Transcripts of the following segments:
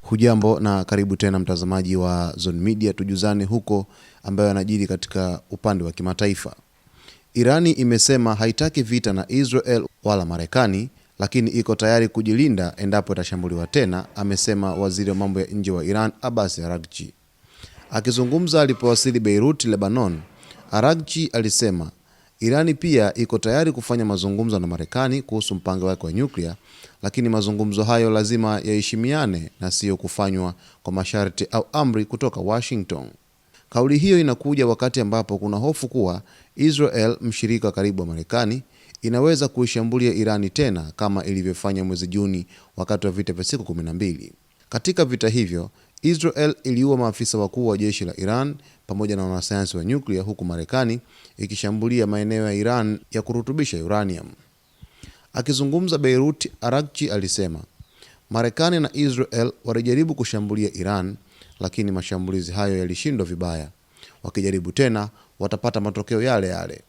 Hujambo na karibu tena mtazamaji wa Zone Media, tujuzane huko ambayo yanajiri katika upande wa kimataifa. Irani imesema haitaki vita na Israel wala Marekani, lakini iko tayari kujilinda endapo itashambuliwa tena, amesema waziri wa mambo ya nje wa Iran Abbas Araghchi. Akizungumza alipowasili Beirut, Lebanon, Araghchi alisema Irani pia iko tayari kufanya mazungumzo na Marekani kuhusu mpango wake wa nyuklia, lakini mazungumzo hayo lazima yaheshimiane na sio kufanywa kwa masharti au amri kutoka Washington. Kauli hiyo inakuja wakati ambapo kuna hofu kuwa Israel, mshirika karibu wa Marekani, inaweza kuishambulia Irani tena kama ilivyofanya mwezi Juni wakati wa vita vya siku 12. Katika vita hivyo, Israel iliua maafisa wakuu wa jeshi la Iran pamoja na wanasayansi wa nyuklia, huku Marekani ikishambulia maeneo ya Iran ya kurutubisha uranium. Akizungumza Beirut, Araghchi alisema Marekani na Israel walijaribu kushambulia Iran, lakini mashambulizi hayo yalishindwa vibaya. Wakijaribu tena watapata matokeo yale yale.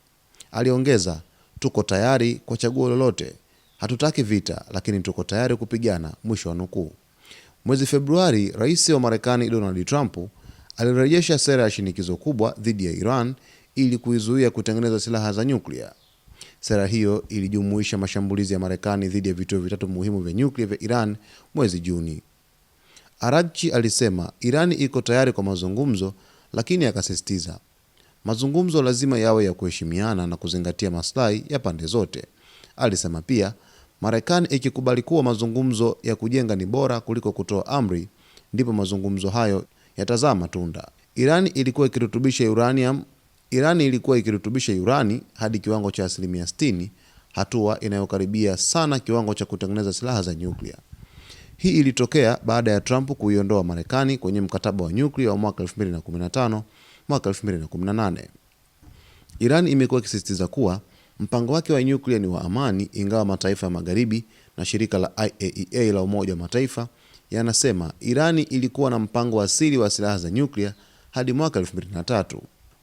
Aliongeza, tuko tayari kwa chaguo lolote. Hatutaki vita, lakini tuko tayari kupigana, mwisho wa nukuu. Mwezi Februari, Rais wa Marekani Donald Trump alirejesha sera ya shinikizo kubwa dhidi ya Iran ili kuizuia kutengeneza silaha za nyuklia. Sera hiyo ilijumuisha mashambulizi ya Marekani dhidi ya vituo vitatu muhimu vya nyuklia vya Iran mwezi Juni. Araghchi alisema Iran iko tayari kwa mazungumzo, lakini akasisitiza mazungumzo lazima yawe ya kuheshimiana na kuzingatia maslahi ya pande zote. Alisema pia Marekani ikikubali kuwa mazungumzo ya kujenga ni bora kuliko kutoa amri, ndipo mazungumzo hayo yatazaa matunda. Irani ilikuwa ikirutubisha urani hadi kiwango cha 60%, hatua inayokaribia sana kiwango cha kutengeneza silaha za nyuklia. Hii ilitokea baada ya Trump kuiondoa Marekani kwenye mkataba wa nyuklia wa mwaka 2015, mwaka 2018. Irani imekuwa ikisisitiza kuwa mpango wake wa nyuklia ni wa amani, ingawa mataifa ya Magharibi na shirika la IAEA la Umoja wa Mataifa yanasema Irani ilikuwa na mpango asili wa silaha za nyuklia hadi mwaka 2003.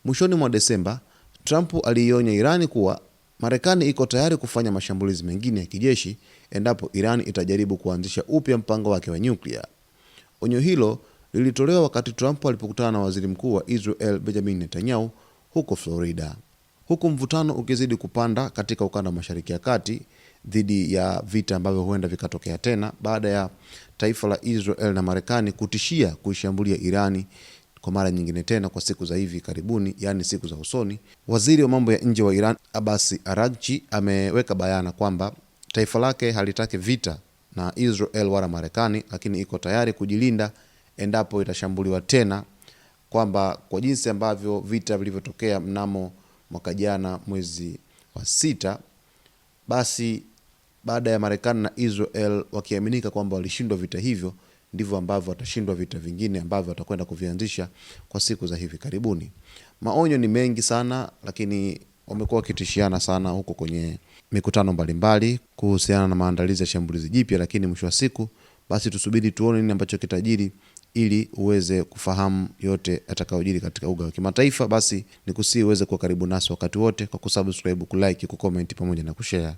Mwishoni mwa Desemba, Trump aliionya Irani kuwa Marekani iko tayari kufanya mashambulizi mengine ya kijeshi endapo Irani itajaribu kuanzisha upya mpango wake wa nyuklia. Onyo hilo lilitolewa wakati Trump alipokutana na waziri mkuu wa Israel Benjamin Netanyahu huko Florida. Huku mvutano ukizidi kupanda katika ukanda wa Mashariki ya Kati dhidi ya vita ambavyo huenda vikatokea tena baada ya taifa la Israel na Marekani kutishia kuishambulia Irani kwa mara nyingine tena kwa siku za hivi karibuni, yani siku za usoni. Waziri wa mambo ya nje wa Iran Abbas Araghchi ameweka bayana kwamba taifa lake halitaki vita na Israel wala Marekani, lakini iko tayari kujilinda endapo itashambuliwa tena, kwamba kwa jinsi ambavyo vita vilivyotokea mnamo mwaka jana mwezi wa 6, basi baada ya Marekani na Israel wakiaminika kwamba walishindwa vita hivyo, ndivyo ambavyo watashindwa vita vingine ambavyo watakwenda kuvianzisha kwa siku za hivi karibuni. Maonyo ni mengi sana, lakini wamekuwa wakitishiana sana huko kwenye mikutano mbalimbali kuhusiana na maandalizi ya shambulizi jipya, lakini mwisho wa siku basi tusubiri tuone nini ambacho kitajiri ili uweze kufahamu yote yatakayojiri katika uga wa kimataifa. Basi nikusii uweze kuwa karibu nasi wakati wote kwa kusubscribe, kulike, kucomment pamoja na kushare.